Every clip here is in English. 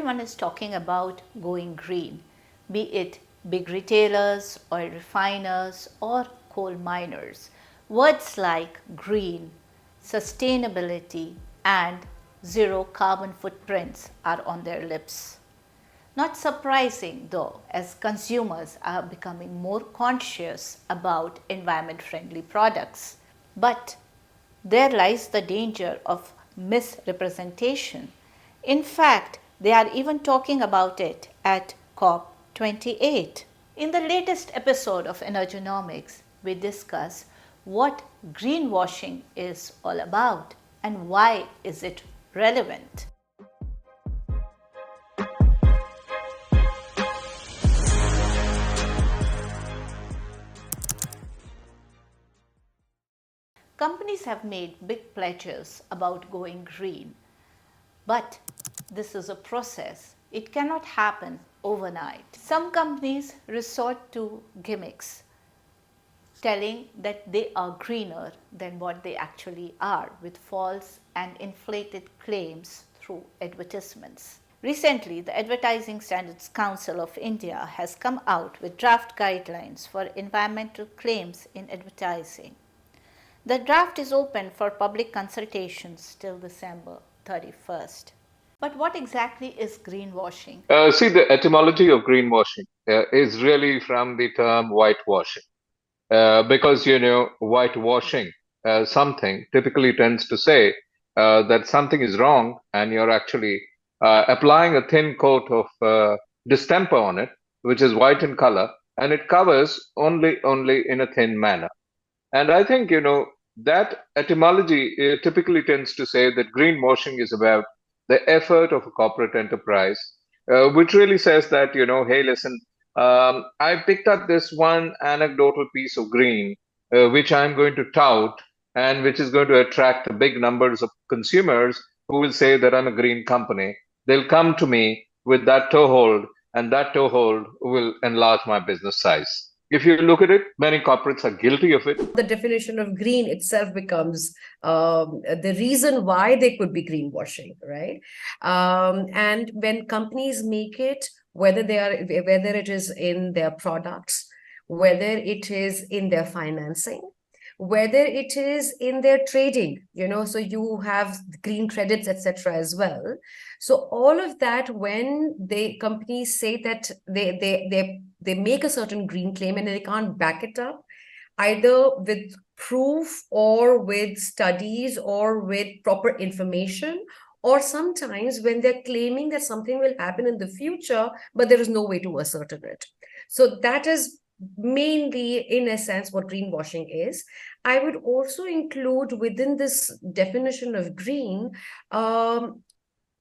everyone is talking about going green, be it big retailers, oil refiners, or coal miners. Words like green, sustainability, and zero carbon footprints are on their lips. Not surprising though, as consumers are becoming more conscious about environment friendly products. But there lies the danger of misrepresentation. In fact, they are even talking about it at COP28. In the latest episode of EnergOnomics, we discuss what greenwashing is all about and why is it relevant. Companies have made big pledges about going green, but this is a process. It cannot happen overnight. Some companies resort to gimmicks, telling that they are greener than what they actually are, with false and inflated claims through advertisements. Recently, the Advertising Standards Council of India has come out with draft guidelines for environmental claims in advertising. The draft is open for public consultations till December 31st. But what exactly is greenwashing? See, the etymology of greenwashing is really from the term whitewashing. Because, whitewashing something typically tends to say that something is wrong and you're actually applying a thin coat of distemper on it, which is white in color, and it covers only in a thin manner. And I think, that etymology typically tends to say that greenwashing is about the effort of a corporate enterprise, which really says that, hey, listen, I picked up this one anecdotal piece of green, which I'm going to tout and which is going to attract the big numbers of consumers who will say that I'm a green company. They'll come to me with that toehold, and that toehold will enlarge my business size. If you look at it, many corporates are guilty of it. The definition of green itself becomes the reason why they could be greenwashing, right? And when companies make it, whether it is in their products, whether it is in their financing, whether it is in their trading, so you have green credits, etc. as well. So all of that, when companies say that they make a certain green claim and they can't back it up, either with proof or with studies or with proper information, or sometimes when they're claiming that something will happen in the future, but there is no way to ascertain it. So that is mainly, in a sense, what greenwashing is. I would also include within this definition of green,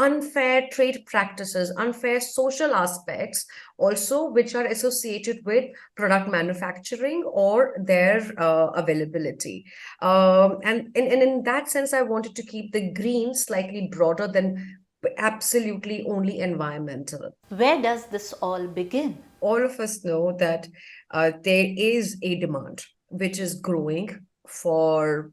unfair trade practices, unfair social aspects also, which are associated with product manufacturing or their availability. And in that sense, I wanted to keep the green slightly broader than absolutely only environmental. Where does this all begin? All of us know that there is a demand which is growing for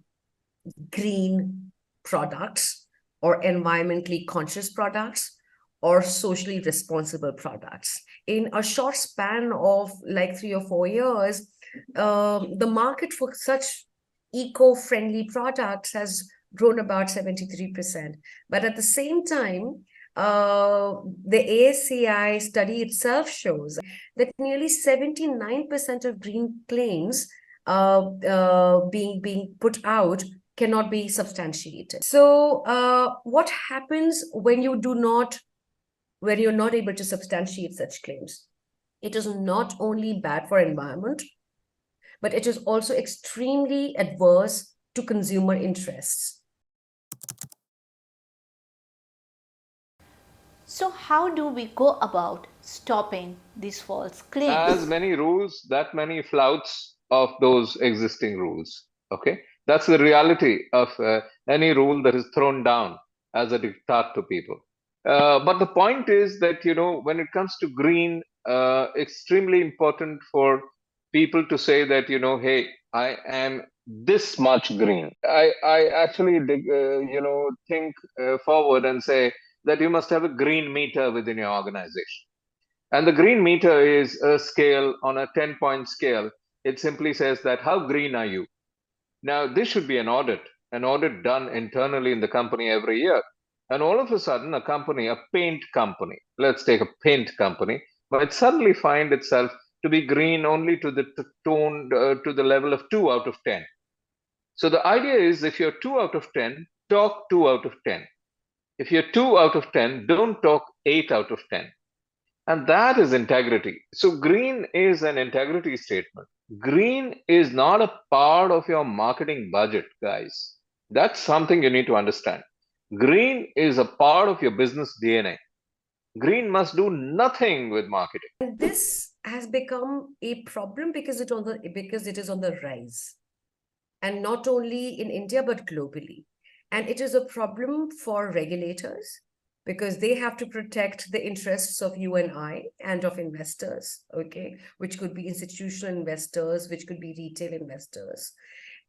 green products or environmentally conscious products or socially responsible products. In a short span of like 3 or 4 years, the market for such eco-friendly products has grown about 73%. But at the same time, the ASCI study itself shows that nearly 79% of green claims being put out cannot be substantiated. So what happens when you're not able to substantiate such claims? It is not only bad for environment, but it is also extremely adverse to consumer interests. So, how do we go about stopping these false claims? As many rules, that many flouts of those existing rules. Okay, that's the reality of any rule that is thrown down as a diktat to people. But the point is that when it comes to green, extremely important for people to say that hey, I am this much green. I actually think forward and say that you must have a green meter within your organization. And the green meter is a scale on a 10-point scale. It simply says that how green are you? Now, this should be an audit done internally in the company every year. And all of a sudden, a company, a paint company, let's take a paint company, might suddenly find itself to be green only to the tone, to the level of 2 out of 10. So the idea is if you're 2 out of 10, talk 2 out of 10. If you're 2 out of 10, don't talk 8 out of 10. And that is integrity. So green is an integrity statement. Green is not a part of your marketing budget, guys. That's something you need to understand. Green is a part of your business DNA. Green must do nothing with marketing. And this has become a problem because it is on the rise, and not only in India but globally. And it is a problem for regulators because they have to protect the interests of you and I and of investors, okay, which could be institutional investors, which could be retail investors.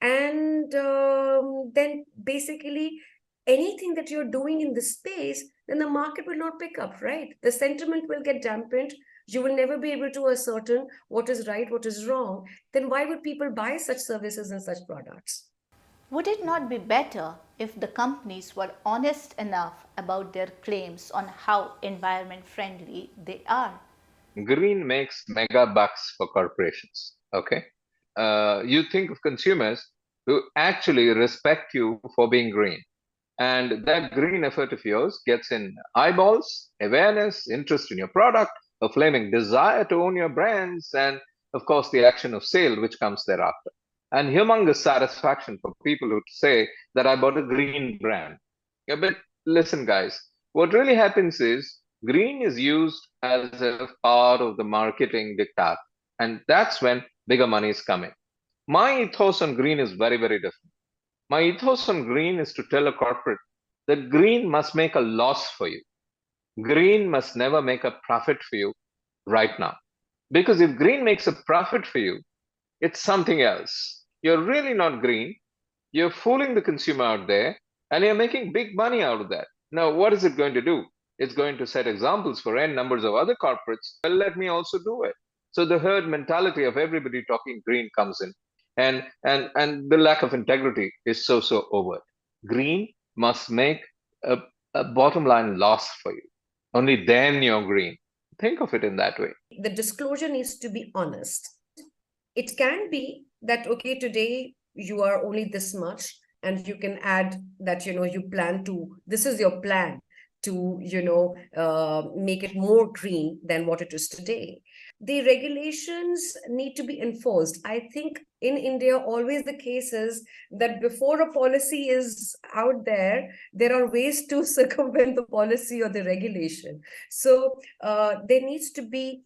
And then basically anything that you're doing in this space, then the market will not pick up, right? The sentiment will get dampened. You will never be able to ascertain what is right, what is wrong. Then why would people buy such services and such products? Would it not be better if the companies were honest enough about their claims on how environment friendly they are? Green makes mega bucks for corporations. Okay. You think of consumers who actually respect you for being green. And that green effort of yours gets in eyeballs, awareness, interest in your product, a flaming desire to own your brands, and of course, the action of sale, which comes thereafter. And humongous satisfaction for people who say that I bought a green brand. Yeah, but listen, guys, what really happens is green is used as a part of the marketing diktat, and that's when bigger money is coming. My ethos on green is very, very different. My ethos on green is to tell a corporate that green must make a loss for you. Green must never make a profit for you right now. Because if green makes a profit for you, it's something else. You're really not green. You're fooling the consumer out there and you're making big money out of that. Now, what is it going to do? It's going to set examples for n numbers of other corporates. Well, let me also do it. So the herd mentality of everybody talking green comes in. And the lack of integrity is so overt. Green must make a, a bottom line loss for you. Only then you're green. Think of it in that way. The disclosure needs to be honest. It can be that, okay, today you are only this much, and you can add that, you plan to, this is your plan to, make it more green than what it is today. The regulations need to be enforced. I think in India, always the case is that before a policy is out there, there are ways to circumvent the policy or the regulation. So there needs to be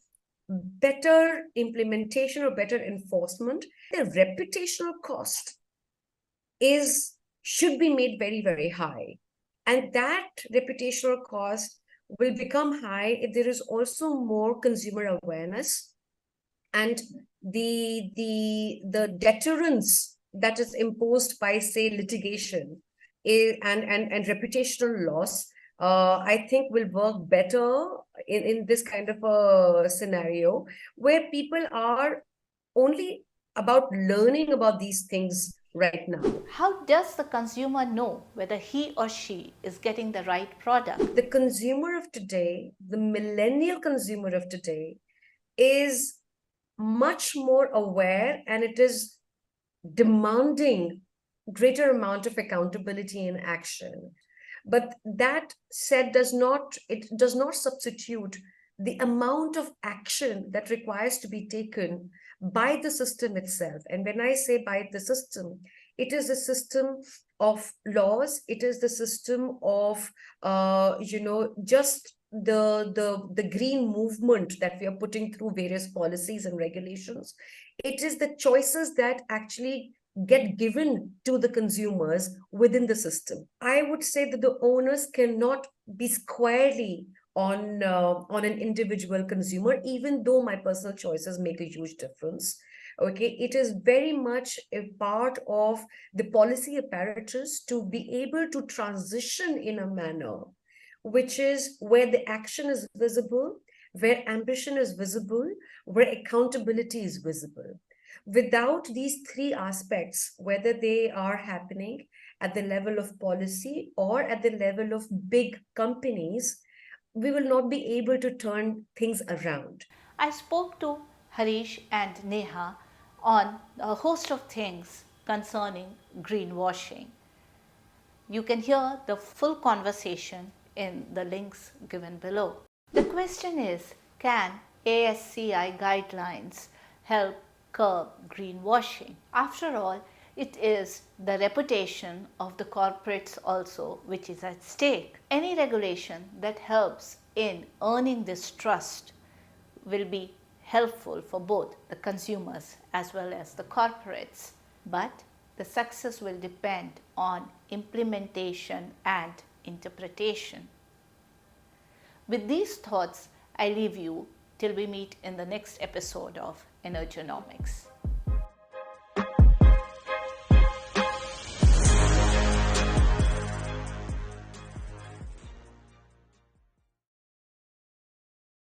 better implementation or better enforcement. The reputational cost should be made very, very high. And that reputational cost will become high if there is also more consumer awareness, and the deterrence that is imposed by, say, litigation and reputational loss, I think will work better in this kind of a scenario where people are only about learning about these things right now. How does the consumer know whether he or she is getting the right product? The consumer of today, the millennial consumer of today, is much more aware, and it is demanding greater amount of accountability and action. But that said, it does not substitute the amount of action that requires to be taken by the system itself. And when I say by the system, it is a system of laws, it is the system of just the green movement that we are putting through various policies and regulations. It is the choices that actually get given to the consumers within the system. I would say that the owners cannot be squarely on an individual consumer, even though my personal choices make a huge difference. Okay, it is very much a part of the policy apparatus to be able to transition in a manner which is where the action is visible, where ambition is visible, where accountability is visible. Without these three aspects, whether they are happening at the level of policy or at the level of big companies, we will not be able to turn things around. I spoke to Harish and Neha on a host of things concerning greenwashing. You can hear the full conversation in the links given below. The question is, can ASCI guidelines help curb greenwashing? After all, it is the reputation of the corporates also which is at stake. Any regulation that helps in earning this trust will be helpful for both the consumers as well as the corporates. But the success will depend on implementation and interpretation. With these thoughts, I leave you till we meet in the next episode of EnergOnomics.